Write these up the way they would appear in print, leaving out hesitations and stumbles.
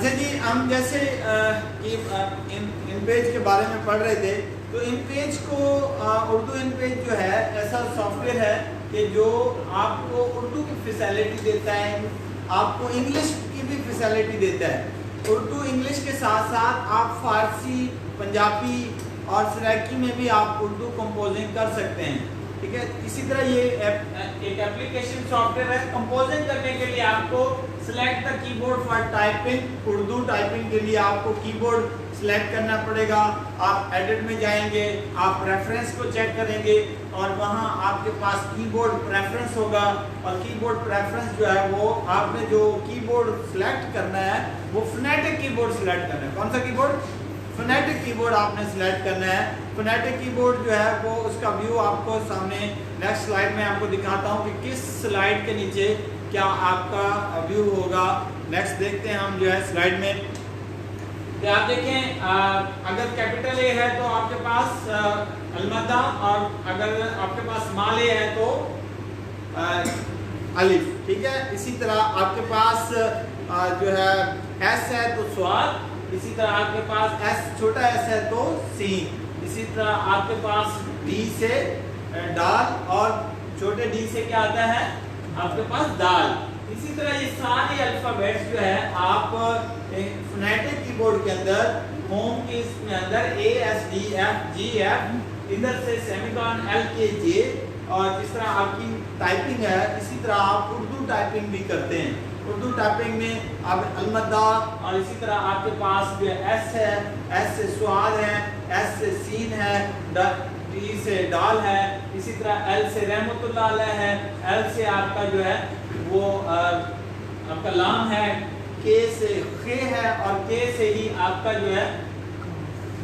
اچھا جی، ہم جیسے ان پیج کے بارے میں پڑھ رہے تھے، تو ان پیج کو اردو ان پیج جو ہے ایسا سافٹ ویئر ہے کہ جو آپ کو اردو کی فیسلٹی دیتا ہے، آپ کو انگلش کی بھی فیسلٹی دیتا ہے۔ اردو انگلش کے ساتھ ساتھ آپ فارسی، پنجابی اور سرائکی میں بھی آپ اردو کمپوزنگ کر سکتے ہیں، ٹھیک ہے۔ اسی طرح یہ ایک اپلیکیشن سافٹ ویئر ہے۔ کمپوزنگ کرنے کے لیے آپ کو سلیکٹ دا کی board for typing, Urdu typing کے لیے آپ کو کی بورڈ سلیکٹ کرنا پڑے گا۔ آپ ایڈٹ میں جائیں گے، آپ ریفرنس کو چیک کریں گے اور وہاں آپ کے پاس کی بورڈ پریفرنس ہوگا، اور کی بورڈ پریفرنس جو ہے وہ آپ نے جو کی بورڈ سلیکٹ کرنا ہے وہ فنیٹک کی بورڈ سلیکٹ کرنا ہے۔ کون سا کی بورڈ؟ فنیٹک کی بورڈ آپ نے سلیکٹ کرنا ہے۔ فنیٹک کی بورڈ جو ہے وہ اس کا ویو آپ کو سامنے نیکسٹ سلائیڈ میں آپ کو دکھاتا ہوں کہ کس سلائیڈ کے نیچے کیا آپ کا ویو ہوگا۔ نیکسٹ دیکھتے ہیں ہم جو ہے سلائیڈ میں کہ آپ دیکھیں اگر کیپٹل اے ہے تو آپ کے پاس المدہ، اور اگر آپ کے پاس اسمال اے ہے تو الف، ٹھیک ہے۔ اسی طرح آپ کے پاس جو ہے ایس ہے تو سواد، اسی طرح آپ کے پاس ایس چھوٹا ایس ہے تو سین، اسی طرح آپ کے پاس ڈی سے ڈال اور چھوٹے ڈی سے کیا آتا ہے آپ کے پاس دال۔ اسی طرح یہ سارے الفابیٹس جو ہے آپ فنیٹک کی بورڈ کے اندر ہوم کی اس میں اندر A S D F G F, ادھر سے سیمی کولن ایل کے جے، اور جس طرح آپ کی ٹائپنگ ہے اسی طرح آپ اردو ٹائپنگ بھی کرتے ہیں۔ اردو ٹائپنگ میں آپ المدہ، اور اسی طرح آپ کے پاس جو ایس ہے، ایس سے سواد ہے، ایس سے سین ہے، ڈی سے ڈال ہے، اسی طرح ایل سے رحمت اللہ علیہ ہے، ایل سے آپ کا جو ہے وہ آپ کا لام ہے، کے سے خے ہے، اور کے سے ہی آپ کا جو ہے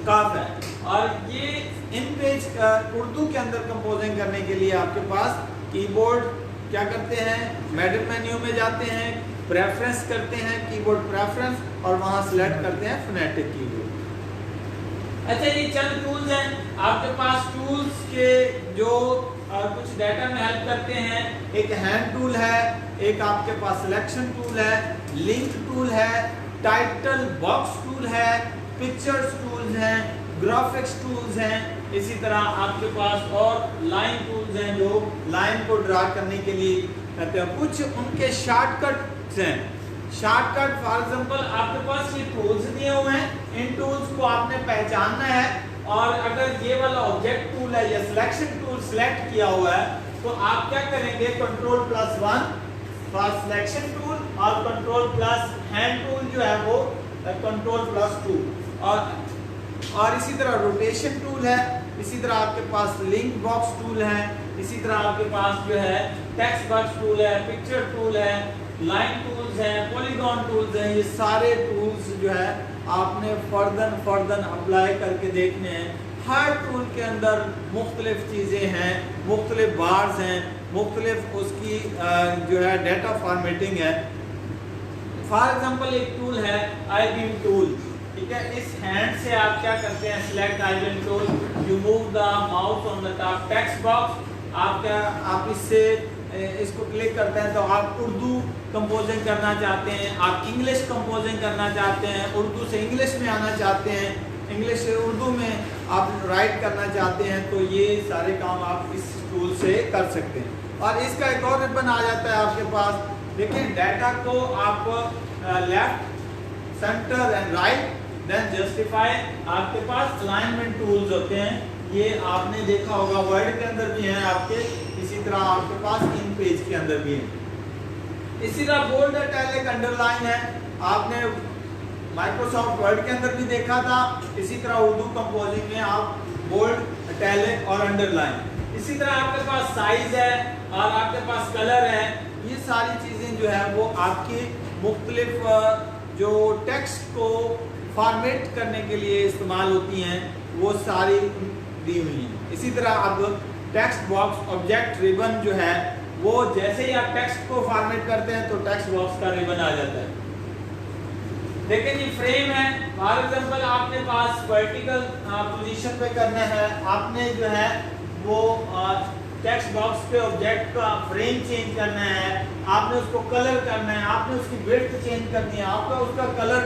کاف ہے۔ اور یہ ان پیج اردو کے اندر کمپوزنگ کرنے کے لیے آپ کے پاس کی بورڈ کیا کرتے ہیں، میڈل مینیو میں جاتے ہیں، پریفرنس کرتے ہیں، کی بورڈ پریفرنس، اور وہاں سلیکٹ کرتے ہیں فنیٹک کی بورڈ۔ اچھا یہ چند ٹولز ہیں آپ کے پاس، ٹولز کے جو کچھ ڈیٹا میں ہیلپ کرتے ہیں۔ ایک ہینڈ ٹول ہے، ایک آپ کے پاس سلیکشن ٹول ہے، لنک ٹول ہے، ٹائٹل باکس ٹول ہے، پکچرز ٹولز ہیں، گرافکس ٹولز ہیں، اسی طرح آپ کے پاس اور لائن ٹولز ہیں جو لائن کو ڈرا کرنے کے لیے کرتے ہیں۔ کچھ ان کے شارٹ کٹس ہیں، شارٹ کٹ فار ایگزامپل آپ کے پاس یہ ٹولز دیے ہوئے ہیں، ان ٹولز کو آپ نے پہچاننا ہے، اور اگر یہ والا آبجیکٹ ٹول ہے یا سلیکشن ٹول سلیکٹ کیا ہوا ہے تو آپ کیا کریں گے، کنٹرول+1 فار سلیکشن ٹول، اور کنٹرول+ ہینڈ ٹول جو ہے وہ کنٹرول+2، اور اسی طرح روٹیشن ٹول ہے، اسی طرح آپ کے پاس لنک باکس ٹول ہے، اسی طرح آپ کے پاس جو ہے ٹیکسٹ باکس ٹول ہے، پکچر ٹول ہے، لائن ٹولز ہیں، پولیگون ٹولز ہیں۔ یہ سارے ٹولز جو ہے آپ نے فردن اپلائی کر کے دیکھنے ہیں۔ ہر ٹول کے اندر مختلف چیزیں ہیں، مختلف بارز ہیں، مختلف اس کی جو ہے ڈیٹا فارمیٹنگ ہے۔ فار ایگزامپل ایک ٹول ہے آئی بیم ٹول، ٹھیک ہے۔ اس ہینڈ سے آپ کیا کرتے ہیں، select I beam tool, you move the mouse on the top text box, آپ اس سے اس کو کلک کرتے ہیں تو آپ اردو کمپوزنگ کرنا چاہتے ہیں، آپ انگلش کمپوزنگ کرنا چاہتے ہیں، اردو سے انگلش میں آنا چاہتے ہیں، انگلش سے اردو میں آپ رائٹ کرنا چاہتے ہیں، تو یہ سارے کام آپ اس ٹول سے کر سکتے ہیں۔ اور اس کا ایک اور ربن آ جاتا ہے آپ کے پاس، دیکھیں ڈیٹا کو آپ left, centre and right then justify, آپ کے پاس الائنمنٹ ٹولز ہوتے ہیں، یہ آپ نے دیکھا ہوگا ورڈ کے اندر بھی ہیں آپ کے، اسی طرح آپ کے پاس ان پیج کے اندر بھی ہیں۔ اسی طرح بولڈ اٹیلک انڈر لائن ہے، آپ نے مائکروسافٹ ورڈ کے اندر بھی دیکھا تھا، اسی طرح اردو کمپوزنگ میں آپ بولڈ اٹیلک اور انڈر لائن، اسی طرح آپ کے پاس سائز ہے اور آپ کے پاس کلر ہے۔ یہ ساری چیزیں جو ہے وہ آپ کی مختلف جو ٹیکسٹ کو فارمیٹ کرنے کے لیے استعمال ہوتی ہیں، وہ ساری دی ہوئی ہیں۔ اسی طرح اب ٹیکسٹ باکس آبجیکٹ ریبن جو ہے وہ جیسے ہی آپ ٹیکسٹ کو فارمیٹ کرتے ہیں تو ٹیکسٹ باکس کا ریبن آ جاتا ہے۔ دیکھیں یہ فریم ہے، فار ایگزامپل آپ نے پاس ورٹیکل پوزیشن پہ کرنا ہے، آپ نے جو ہے وہ ٹیکسٹ باکس پہ آبجیکٹ کا فریم چینج کرنا ہے، آپ نے اس کو کلر کرنا ہے، آپ نے اس کی ویڈتھ چینج کرنی ہے، آپ کا اس کا colour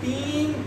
3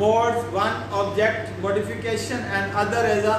modes, one object modification and other as a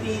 3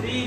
3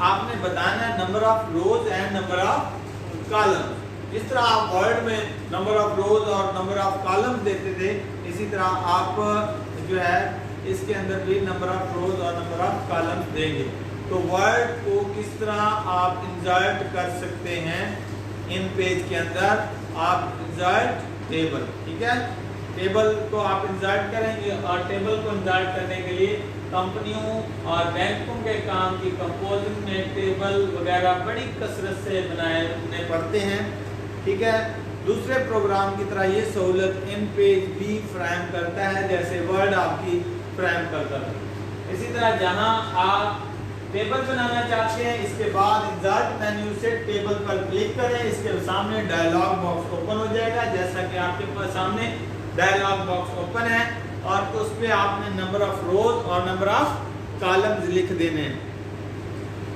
آپ نے بتانا ہے number of rows and number of column. جس طرح آپ ورڈ میں نمبر آف روز اور نمبر آف کالم دیتے تھے اسی طرح آپ جو ہے اس کے اندر بھی نمبر آف روز اور نمبر آف کالم دیں گے. تو ورڈ کو کس طرح آپ انسرٹ کر سکتے ہیں ان پیج کے اندر. آپ انسرٹ ٹیبل, ٹھیک ہے, ٹیبل کو آپ انسرٹ کریں گے اور ٹیبل کو انسرٹ کرنے کے لیے کمپنیوں اور بینکوں کے کام کی کمپوزنگ میں ٹیبل وغیرہ بڑی کثرت سے بنانے پڑتے ہیں, ٹھیک ہے. دوسرے پروگرام کی طرح یہ سہولت ان پیج بھی فراہم کرتا ہے جیسے ورڈ آپ کی فراہم کرتا ہے. اسی طرح جہاں آپ ٹیبل بنانا چاہتے ہیں اس کے بعد انسرٹ مینیو سے ٹیبل پر کلک کریں. اس کے سامنے ڈائلاگ باکس اوپن ہو جائے گا جیسا کہ آپ کے سامنے ڈائلاگ باکس اوپن ہے اور اس پہ آپ نے نمبر آف روز اور نمبر آف کالمز لکھ دینے ہیں.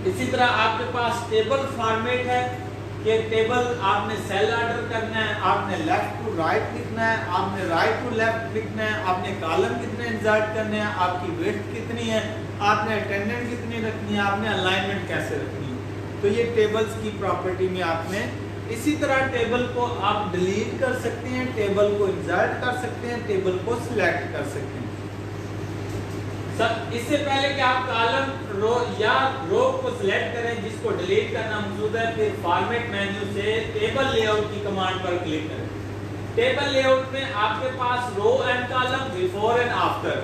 اسی طرح آپ کے پاس ٹیبل فارمیٹ ہے کہ ٹیبل آپ نے سیل آرڈر کرنا ہے, آپ نے لیفٹ ٹو رائٹ لکھنا ہے, آپ نے رائٹ ٹو لیفٹ لکھنا ہے, آپ نے کالم کتنے انسرٹ کرنے ہیں, آپ کی ویڈتھ کتنی ہے, آپ نے اٹینڈنٹ کتنی رکھنی ہے, آپ نے الائنمنٹ کیسے رکھنی ہے. تو یہ ٹیبلز کی پراپرٹی میں آپ نے. اسی طرح ٹیبل کو آپ ڈیلیٹ کر سکتے ہیں, ٹیبل کو انسرٹ کر سکتے ہیں, ٹیبل کو سلیکٹ کر سکتے ہیں. اس سے پہلے کہ آپ کالم رو یا رو کو سلیکٹ کریں جس کو ڈیلیٹ کرنا مقصود ہے, پھر فارمیٹ مینیو سے ٹیبل لے آؤٹ کی کمانڈ پر کلک کریں. ٹیبل لے آؤٹ میں آپ کے پاس row and column, before and after.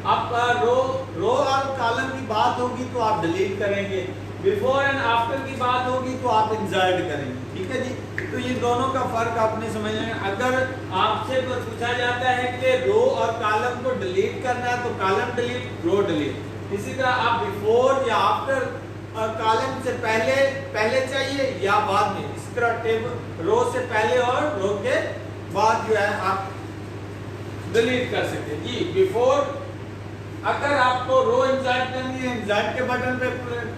اب رو اور کالم کی بات ہوگی تو آپ ڈیلیٹ کریں گے, بیفور اینڈ آفٹر کی بات ہوگی تو آپ انسرٹ کریں گے, ٹھیک ہے جی. تو یہ دونوں کا فرق آپ نے سمجھنا ہے. اگر آپ سے پوچھا جاتا ہے کہ رو اور کالم کو ڈیلیٹ کرنا ہے تو کالم ڈیلیٹ, رو ڈیلیٹ. اسی طرح آپ بیفور یا آفٹر کالم سے پہلے چاہیے یا بعد میں, اس طرح ٹیبل رو سے پہلے اور رو کے بعد جو ہے آپ ڈیلیٹ کر سکتے ہیں جی. بیفور اگر آپ کو رو انسرٹ کرنی ہے انسرٹ کے بٹن پہ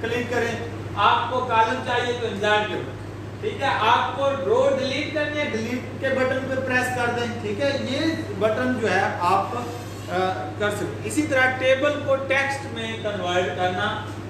کلک کریں, آپ کو کالم چاہیے تو انسرٹ کے بٹن, ٹھیک ہے. آپ کو رو ڈیلیٹ کرنی ہے ڈیلیٹ کے بٹن پہ پریس کر دیں, ٹھیک ہے. یہ بٹن جو ہے آپ کر سکتے. اسی طرح ٹیبل کو ٹیکسٹ میں کنورٹ کرنا,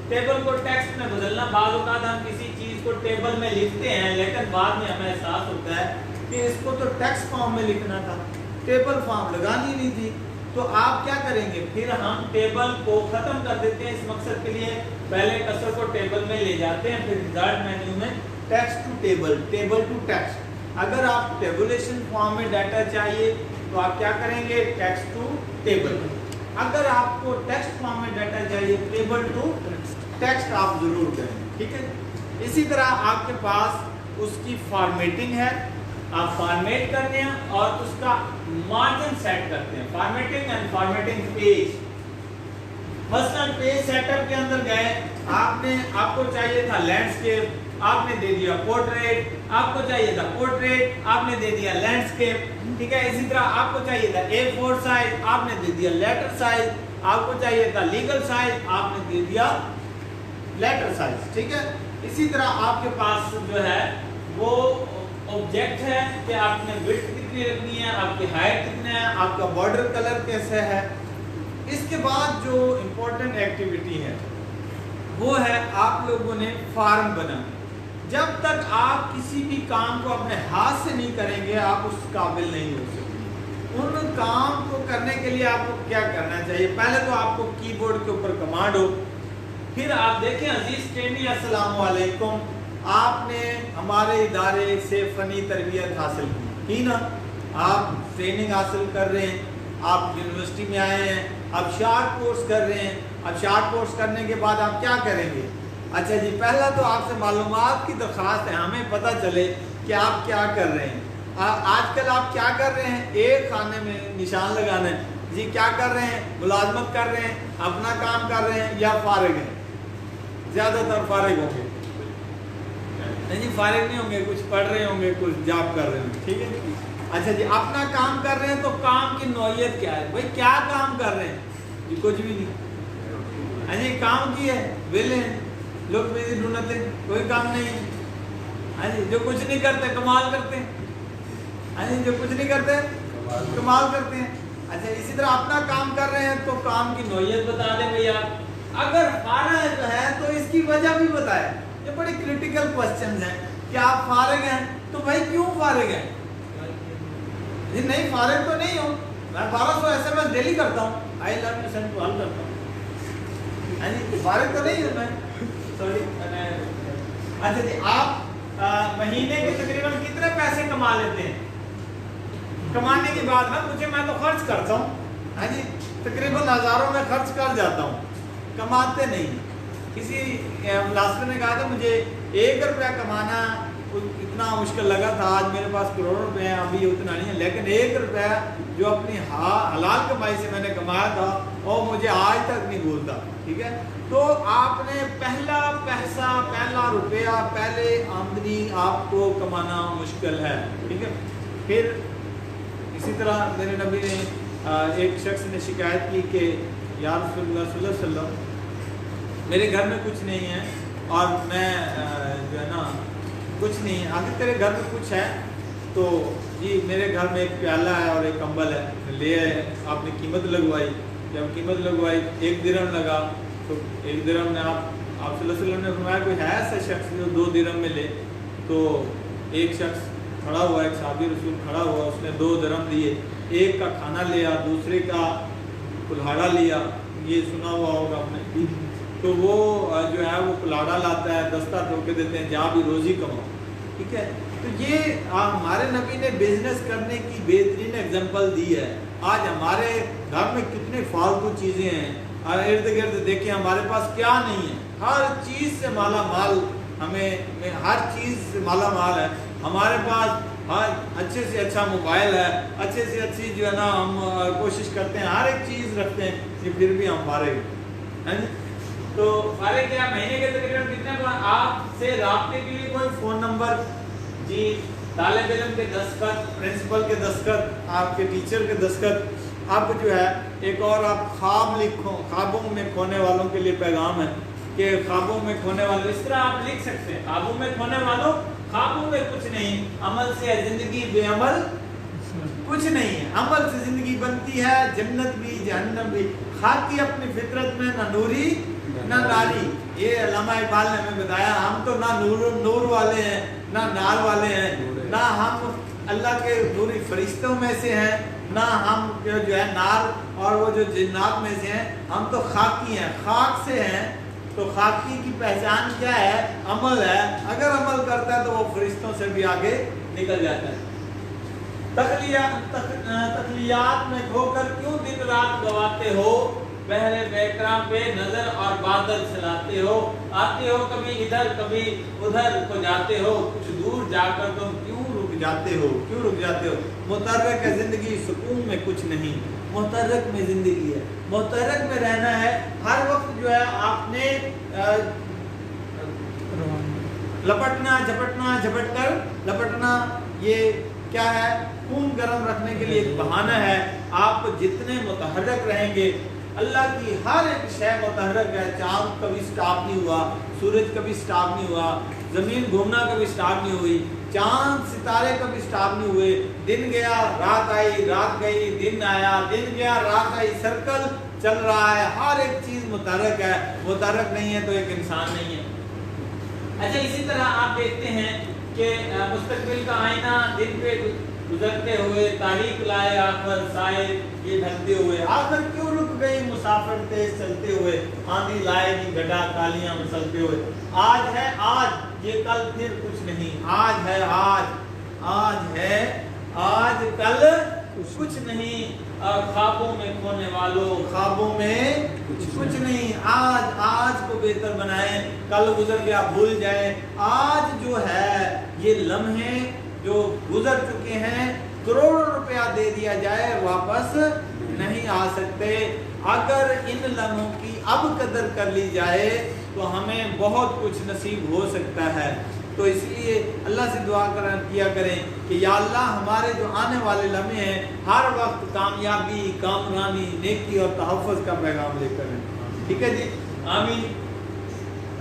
ٹیبل کو ٹیکسٹ میں بدلنا. بعض اوقات ہم کسی چیز کو ٹیبل میں لکھتے ہیں لیکن بعد میں ہمیں احساس ہوتا ہے کہ اس کو تو ٹیکسٹ فارم میں لکھنا تھا, ٹیبل فارم لگانی نہیں تھی. تو آپ کیا کریں گے, پھر ہم ٹیبل کو ختم کر دیتے ہیں. اس مقصد کے لیے پہلے کرسر کو ٹیبل میں لے جاتے ہیں, پھر انسرٹ مینیو میں text to table, table to text. اگر آپ ٹیبولیشن فارم میں ڈیٹا چاہیے تو آپ کیا کریں گے, ٹیکسٹ ٹو ٹیبل. اگر آپ کو ٹیکسٹ فارم میں ڈیٹا چاہیے ٹیبل ٹو ٹیکسٹ آپ ضرور کریں, ٹھیک ہے. اسی طرح آپ کے پاس اس کی فارمیٹنگ ہے, آپ فارمیٹ کرتے ہیں اور اس کا مارجن سیٹ کرتے ہیں. Formatting and formatting page. مثلا پیج سیٹ اپ کے اندر گئے, آپ کو چاہیے تھا لینڈسکیپ, آپ نے دے دیا پورٹریٹ. آپ کو چاہیے تھا پورٹریٹ, آپ نے دے دیا لینڈسکیپ, ٹھیک ہے. اسی طرح آپ کو چاہیے تھا A4 سائز, آپ نے دے دیا لیٹر سائز. آپ کو چاہیے تھا لیگل سائز, آپ نے دے دیا لیٹر سائز, ٹھیک ہے. اسی طرح آپ کے پاس جو ہے وہ آبجیکٹ ہے کہ آپ نے وڈتھ کتنی رکھنی ہے, آپ کی ہائٹ کتنا ہے, آپ کا بارڈر کلر کیسے ہے. اس کے بعد جو امپورٹنٹ ایکٹیویٹی ہے وہ ہے آپ لوگوں نے فارم بنانا. جب تک آپ کسی بھی کام کو اپنے ہاتھ سے نہیں کریں گے آپ اس قابل نہیں ہو سکتے. ان کام کو کرنے کے لیے آپ کو کیا کرنا چاہیے, پہلے تو آپ کو کی بورڈ کے اوپر کمانڈ ہو. پھر آپ دیکھیں عزیز ٹرینی السلام علیکم, آپ نے ہمارے ادارے سے فنی تربیت حاصل کی نا, آپ ٹریننگ حاصل کر رہے ہیں, آپ یونیورسٹی میں آئے ہیں, آپ شارٹ کورس کر رہے ہیں. اب شارٹ کورس کرنے کے بعد آپ کیا کریں گے, اچھا جی پہلا تو آپ سے معلومات کی درخواست ہے, ہمیں پتہ چلے کہ آپ کیا کر رہے ہیں. آج کل آپ کیا کر رہے ہیں, ایک خانے میں نشان لگانا ہے جی, کیا کر رہے ہیں, ملازمت کر رہے ہیں, اپنا کام کر رہے ہیں یا فارغ ہیں. زیادہ تر فارغ ہوں گے, نہیں جی فارغ نہیں ہوں گے, کچھ پڑھ رہے ہوں گے, کچھ جاب کر رہے ہوں گے, ٹھیک ہے. اچھا جی اپنا کام کر رہے ہیں تو کام کی نوعیت کیا ہے, بھائی کیا کام کر رہے ہیں جی, کچھ بھی نہیں. ہاں جی کام کی ہے, ویلے ہیں, لوگ بھی ڈھونڈتے ہیں, کوئی کام نہیں ہے. ہاں جی جو کچھ نہیں کرتے کمال کرتے ہیں. ہاں جی جو کچھ نہیں کرتے کمال کرتے ہیں. اچھا اسی طرح اپنا کام کر رہے ہیں تو کام کی نوعیت بتا دیں بھائی آپ, اگر فارغ جو ہے تو اس کی وجہ بھی بتائے. یہ بڑی کریٹیکل کوسچن ہیں کہ آپ فارغ ہیں تو بھائی کیوں فارغ ہیں؟ جی نہیں فارغ تو نہیں ہوں، میں 1200 SMS ڈیلی کرتا ہوں، آئی لو یو سینڈ کال کرتا ہوں، فارغ تو نہیں ہوں میں. سوری. اچھا جی، آپ مہینے کے تقریباً کتنے پیسے کما لیتے ہیں؟ کمانے کی بات نہ پوچھے، میں تو خرچ کرتا ہوں. ہاں جی، تقریباً ہزاروں میں خرچ کر جاتا ہوں، کماتے نہیں. کسی فلاسفر نے کہا تھا مجھے 1 روپیہ کمانا اتنا مشکل لگا تھا، آج میرے پاس کروڑوں روپے ہیں، ابھی اتنا نہیں ہے، لیکن 1 روپیہ جو اپنی حلال کمائی سے میں نے کمایا تھا وہ مجھے آج تک نہیں بھولتا. ٹھیک ہے، تو آپ نے پہلا پیسہ، پہلا روپیہ، پہلے آمدنی آپ کو کمانا مشکل ہے. ٹھیک ہے. پھر اسی طرح میرے نبی نے ایک شخص نے شکایت کی کہ یا رسول اللہ صلی اللہ علیہ وسلم میرے گھر میں کچھ نہیں ہے اور میں جو ہے نا کچھ نہیں ہے، اگر تیرے گھر میں کچھ ہے تو جی میرے گھر میں ایک پیالہ ہے اور ایک کمبل ہے، لے آئے. آپ نے قیمت لگوائی، جب قیمت لگوائی 1 درہم لگا تو 1 درہم میں آپ صلی اللہ علیہ وسلم نے فرمایا کوئی ہے ایسا شخص جو 2 درہم میں لے؟ تو ایک شخص کھڑا ہوا، ایک صحابی رسول کھڑا ہوا، اس نے 2 درہم دیے، ایک کا کھانا لیا، دوسرے کا کلہاڑا لیا. یہ سنا ہوا ہوگا آپ نے. تو وہ جو ہے وہ کلاڑا لاتا ہے، دستہ ٹوکے دیتے ہیں، جا بھی روزی کماؤ. ٹھیک ہے. تو یہ ہمارے نبی نے بزنس کرنے کی بہترین ایگزامپل دی ہے. آج ہمارے گھر میں کتنی فالتو چیزیں ہیں، اور ارد گرد دیکھیں ہمارے پاس کیا نہیں ہے، ہر چیز سے مالا مال، ہمیں ہر چیز سے مالا مال ہے. ہمارے پاس اچھے سے اچھا موبائل ہے، اچھے سے اچھی جو ہے نا ہم کوشش کرتے ہیں، ہر ایک چیز رکھتے ہیں، پھر بھی ہم فارغ ہیں. تو فارغ کیا مہینے کے تقریباً کتنے کو آپ سے رابطے کے لیے کوئی فون نمبر، جی طالب علم کے دستخط، پرنسپل کے دستخط، آپ کے ٹیچر کے دستخط، آپ جو ہے ایک اور آپ خواب لکھو، خوابوں میں کھونے والوں کے لیے پیغام ہے کہ خوابوں میں کھونے والوں، اس طرح آپ لکھ سکتے ہیں، خوابوں میں کھونے والوں، خوابوں میں کچھ نہیں، عمل سے ہے زندگی، بے عمل کچھ نہیں ہے. عمل سے زندگی بنتی ہے، جنت بھی جہنم بھی. خاکی اپنی فطرت میں نہ نوری نہ ناری. یہ علامہ اقبال نے ہمیں بتایا، ہم تو نہ نور والے ہیں نہ نار والے ہیں، نہ ہم اللہ کے نوری فرشتوں میں سے ہیں، نہ ہم جو ہے نار اور وہ جو جنات میں سے ہیں. ہم تو خاکی ہیں، خاک سے ہیں. تو خاکی کی پہچان کیا ہے؟ عمل ہے. اگر عمل کرتا ہے تو وہ فرشتوں سے بھی آگے نکل جاتا ہے. تخلیات میں کھو کر کیوں دن رات گواتے ہو، بہرے بیکراں پہ نظر اور بادل چلاتے ہو، آتے ہو کبھی ادھر کبھی ادھر کو جاتے ہو، کچھ دور جا کر تم کیوں رک جاتے ہو، کیوں رک جاتے ہو. متحرک ہے زندگی، سکون میں کچھ نہیں. محترک میں زندگی ہے، محترک میں رہنا ہے. ہر وقت جو ہے آپ نے لپٹنا جھپٹنا، جھپٹ کر لپٹنا، یہ کیا ہے؟ خون گرم رکھنے کے لیے ایک بہانہ ہے. آپ جتنے متحرک رہیں گے، اللہ کی ہر ایک شے متحرک ہے. چاند کبھی سٹاپ نہیں ہوا، سورج کبھی سٹاپ نہیں ہوا، زمین گھومنا کبھی سٹاپ نہیں ہوئی، چاند ستارے کبھی سٹاپ نہیں ہوئے. دن گیا رات آئی، رات گئی دن آیا، دن گیا رات آئی، سرکل چل رہا ہے. ہر ایک چیز متحرک ہے. متحرک نہیں ہے تو ایک انسان نہیں ہے. اچھا، اسی طرح آپ دیکھتے ہیں کہ مستقبل کا آئینہ دن پہ گزرتے ہوئے تاریخ لائے آخر، سائے یہ ڈھلتے ہوئے، آخر کیوں رک گئی مسافر تیز چلتے ہوئے، آندھی لائے گی گڈھا کالیاں مسلتے ہوئے. آج ہے آج، یہ کل پھر کچھ نہیں. آج ہے آج، آج ہے آج، کل کچھ نہیں. خوابوں میں کھونے والوں، خوابوں میں کچھ نہیں. آج آج کو بہتر بنائیں، کل گزر گیا بھول جائیں. آج جو ہے یہ لمحے جو گزر چکے ہیں، کروڑوں روپیہ دے دیا جائے واپس نہیں آ سکتے. اگر ان لمحوں کی اب قدر کر لی جائے تو ہمیں بہت کچھ نصیب ہو سکتا ہے. تو اس لیے اللہ سے دعا کیا کریں کہ یا اللہ ہمارے جو آنے والے لمحے ہیں ہر وقت کامیابی، کامرانی، نیکی اور تحفظ کا پیغام لے کر ہیں. ٹھیک ہے جی، آمین.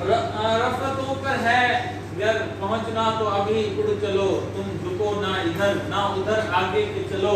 رفتوں پر ہے اگر پہنچنا تو ابھی اڑ چلو، تم جھکو نہ ادھر نہ ادھر، آگے کے چلو.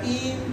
3